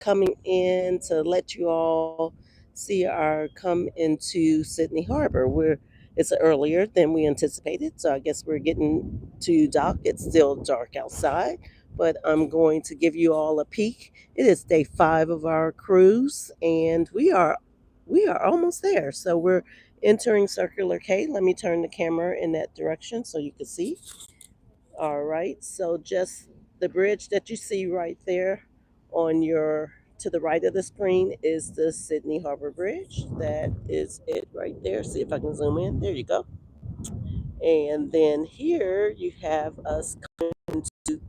coming in to let you all see our come into Sydney Harbour. It's earlier than we anticipated, so I guess we're getting to dock. It's still dark outside, but I'm going to give you all a peek. It is day 5 of our cruise, and we are almost there. So we're entering Circular Quay. Let me turn the camera in that direction so you can see. All right, so just the bridge that you see right there on your to the right of the screen is the Sydney Harbour Bridge. That is it right there. See if I can zoom in. There you go. And then here you have us coming to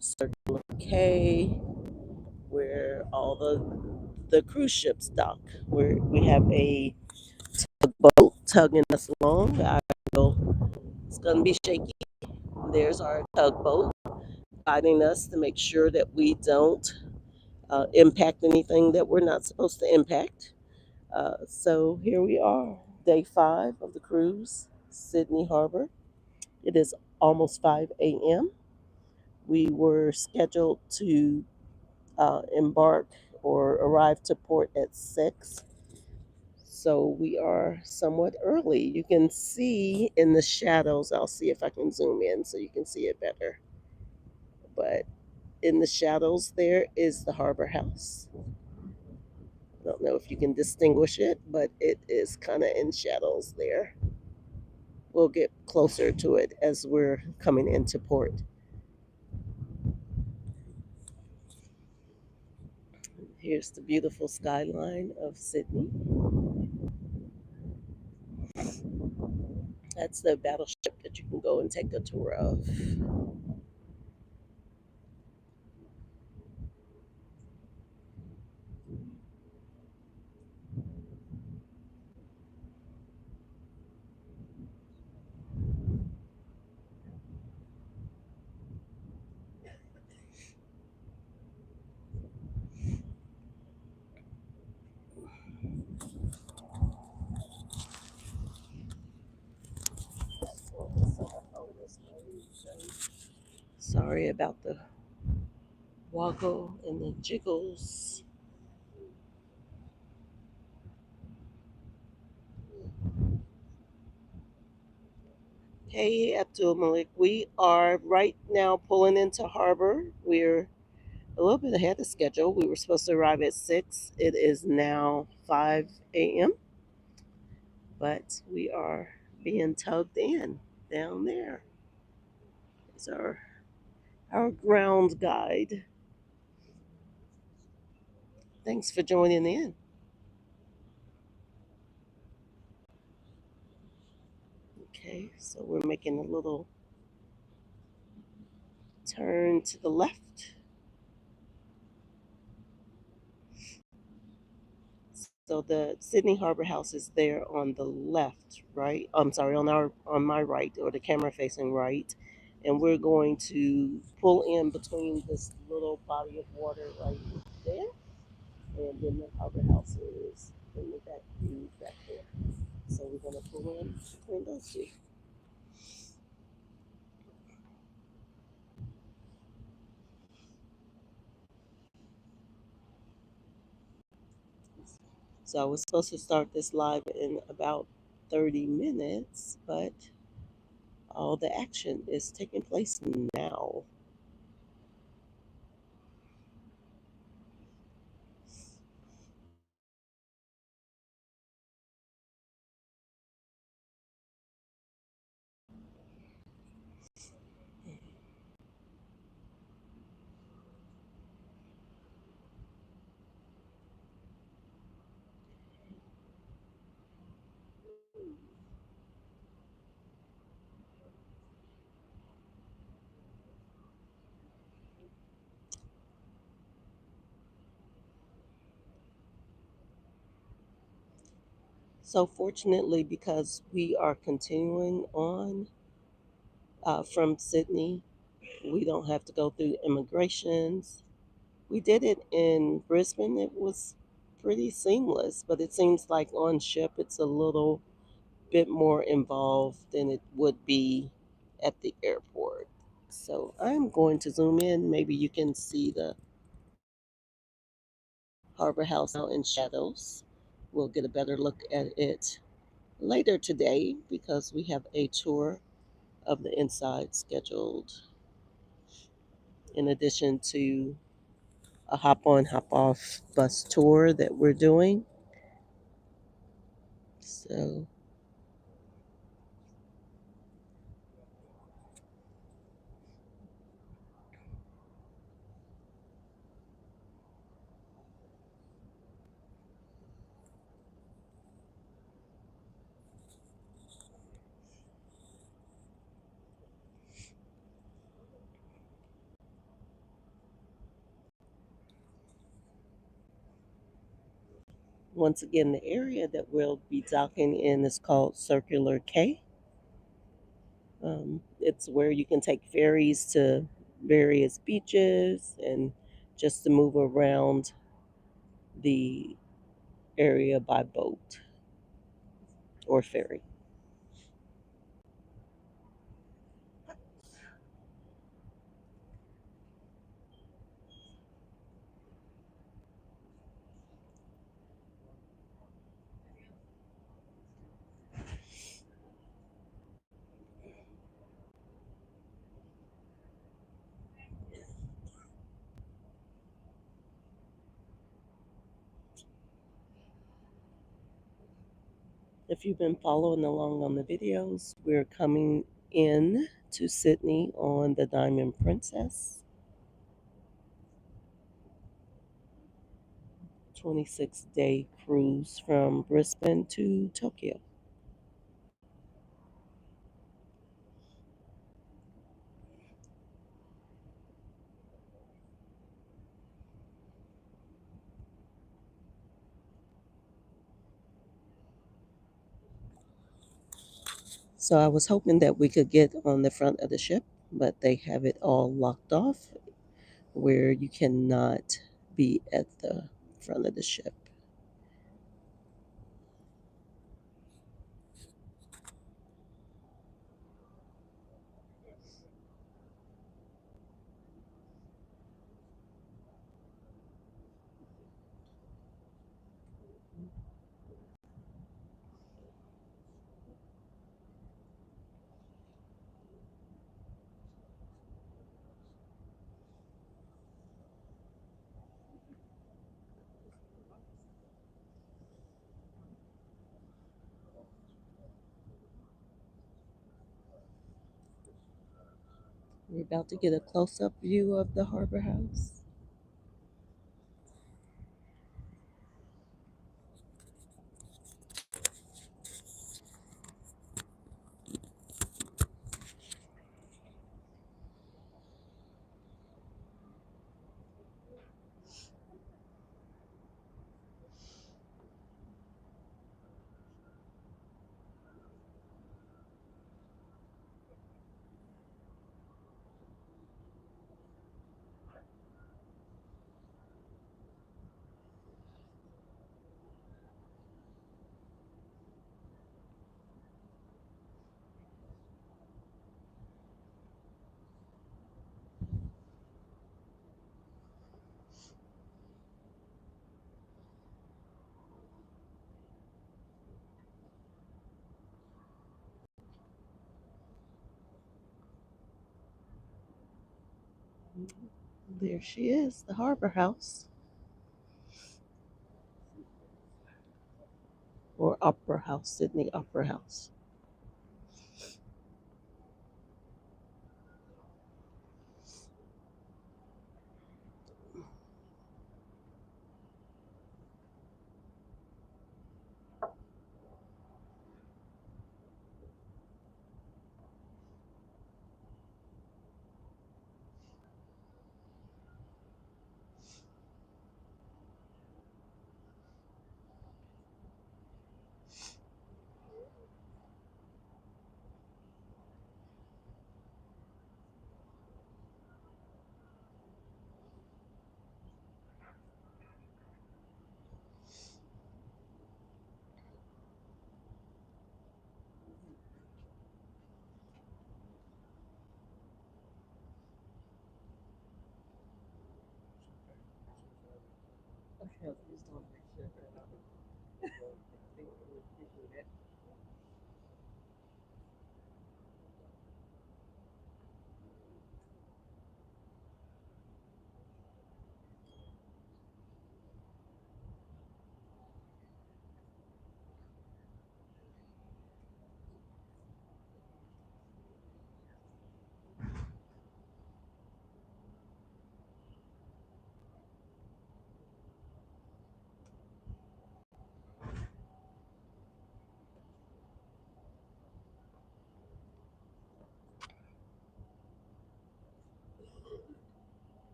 Circular Quay, where all the cruise ships dock. Where we have a boat tugging us along. It's gonna be shaky. There's our tugboat guiding us to make sure that we don't impact anything that we're not supposed to impact. So here we are, day 5 of the cruise, Sydney Harbor. It is almost 5 a.m. We were scheduled to embark or arrive to port at 6. So we are somewhat early. You can see in the shadows, I'll see if I can zoom in so you can see it better. But in the shadows, there is the Harbor House. I don't know if you can distinguish it, but it is kind of in shadows there. We'll get closer to it as we're coming into port. Here's the beautiful skyline of Sydney. That's the battleship that you can go and take a tour of. Sorry about the woggle and the jiggles. Hey, Abdul Malik, we are right now pulling into harbor. We're a little bit ahead of schedule. We were supposed to arrive at 6. It is now 5 a.m., but we are being tugged in down there. It's our ground guide. Thanks for joining in. Okay, so we're making a little turn to the left. So the Sydney Harbor House is there on the left, right? I'm sorry, on my right, or the camera facing right, and we're going to pull in between this little body of water right there, and then the Harbor House is in the back view back there. So we're going to pull in between those two. So I was supposed to start this live in about 30 minutes, but all the action is taking place now. So fortunately, because we are continuing on from Sydney, we don't have to go through immigrations. We did it in Brisbane. It was pretty seamless, but it seems like on ship it's a little bit more involved than it would be at the airport. So I'm going to zoom in. Maybe you can see the Harbor House now in shadows. We'll get a better look at it later today because we have a tour of the inside scheduled in addition to a hop on, hop off bus tour that we're doing. So, once again, the area that we'll be docking in is called Circular K. It's where you can take ferries to various beaches and just to move around the area by boat or ferry. If you've been following along on the videos, we're coming in to Sydney on the Diamond Princess, 26-day cruise from Brisbane to Tokyo. So I was hoping that we could get on the front of the ship, but they have it all locked off where you cannot be at the front of the ship. We're about to get a close up view of the harbor house. There she is, the harbor house or opera house, Sydney Opera House.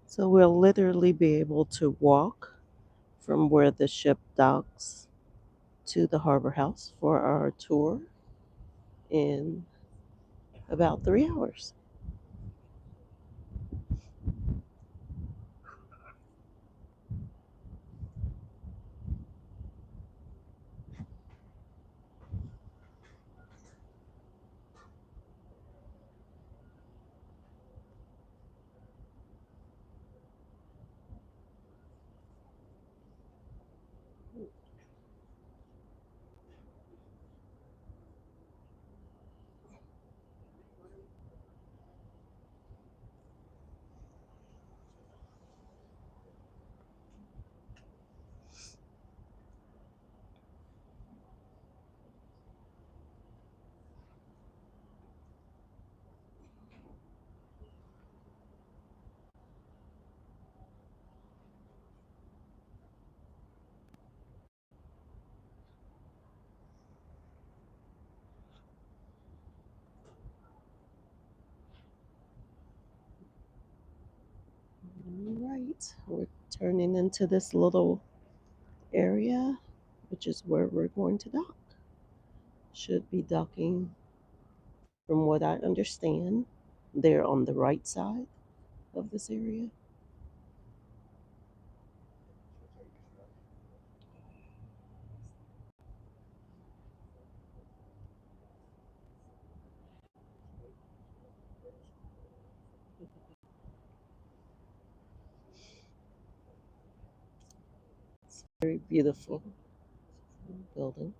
So we'll literally be able to walk from where the ship docks to the harbor house for our tour in about 3 hours. All right, we're turning into this little area, which is where we're going to dock. Should be docking, from what I understand, they're on the right side of this area. It's very beautiful building.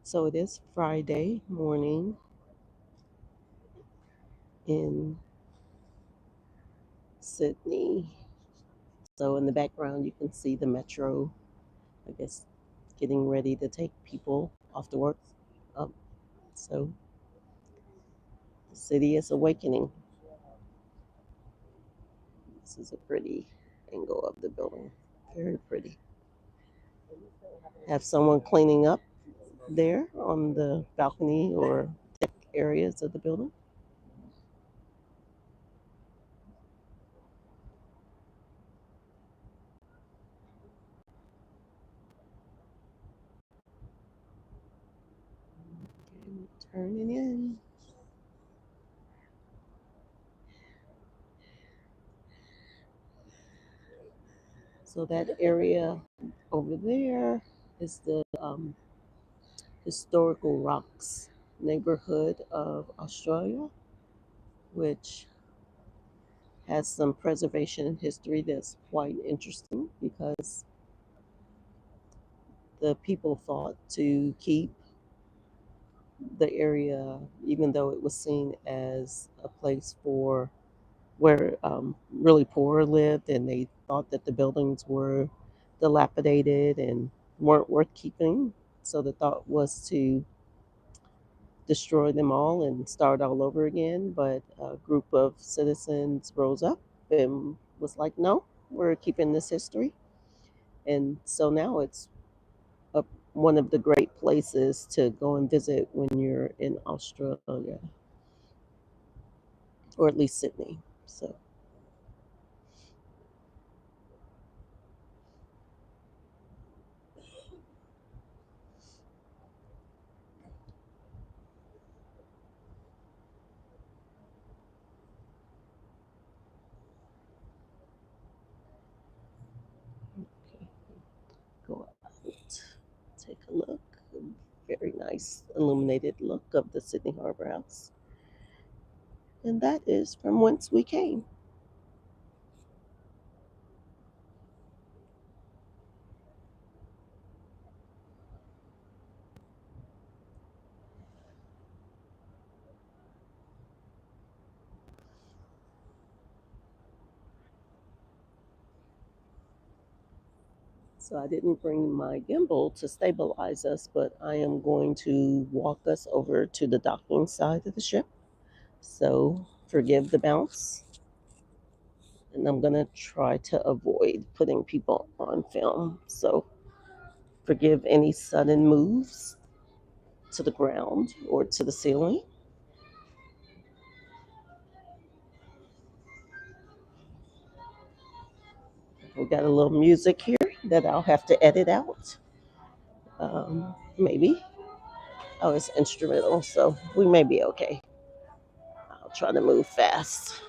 So it is Friday morning in Sydney. So in the background, you can see the metro, I guess, getting ready to take people off to work. Um, so the city is awakening. This is a pretty angle of the building. Very pretty. Have someone cleaning up there on the balcony or deck areas of the building. And turning in. So that area over there is the historical rocks neighborhood of Australia, which has some preservation history that's quite interesting because the people fought to keep the area, even though it was seen as a place for where really poor lived, and they thought that the buildings were dilapidated and weren't worth keeping. So the thought was to destroy them all and start all over again. But a group of citizens rose up and was like, no, we're keeping this history. And so now it's a, one of the great places to go and visit when you're in Australia, or at least Sydney. So, okay, go out, take a look. Very nice illuminated look of the Sydney Harbour House. And that is from whence we came. So I didn't bring my gimbal to stabilize us, but I am going to walk us over to the docking side of the ship. So forgive the bounce. And I'm going to try to avoid putting people on film. So forgive any sudden moves to the ground or to the ceiling. We got a little music here that I'll have to edit out. Maybe. Oh, it's instrumental, so we may be okay. I'll try to move fast.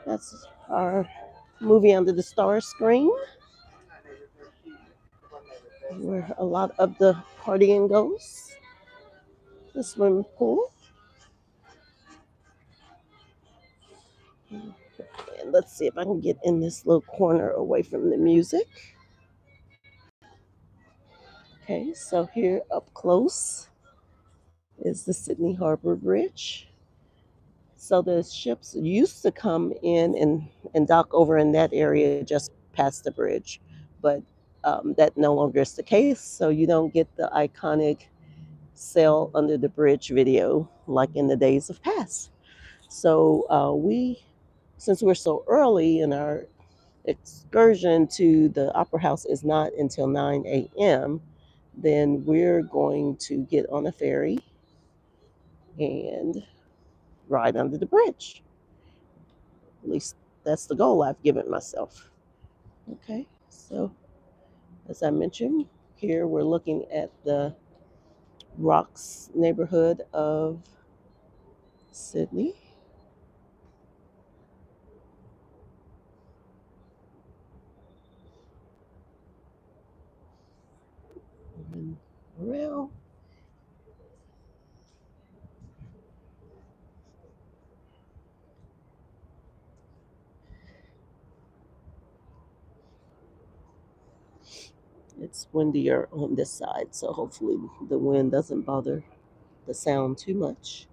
That's our movie under the stars screen, where a lot of the partying goes. The swimming pool. And let's see if I can get in this little corner away from the music. Okay, so here up close is the Sydney Harbour Bridge. So the ships used to come in and dock over in that area just past the bridge, but that no longer is the case. So you don't get the iconic sail under the bridge video like in the days of past. So since we're so early in our excursion to the Opera House is not until 9 a.m., then we're going to get on a ferry and ride under the bridge. At least that's the goal I've given myself. Okay, so as I mentioned, here we're looking at the Rocks neighborhood of Sydney. And around. It's windier on this side, so hopefully the wind doesn't bother the sound too much.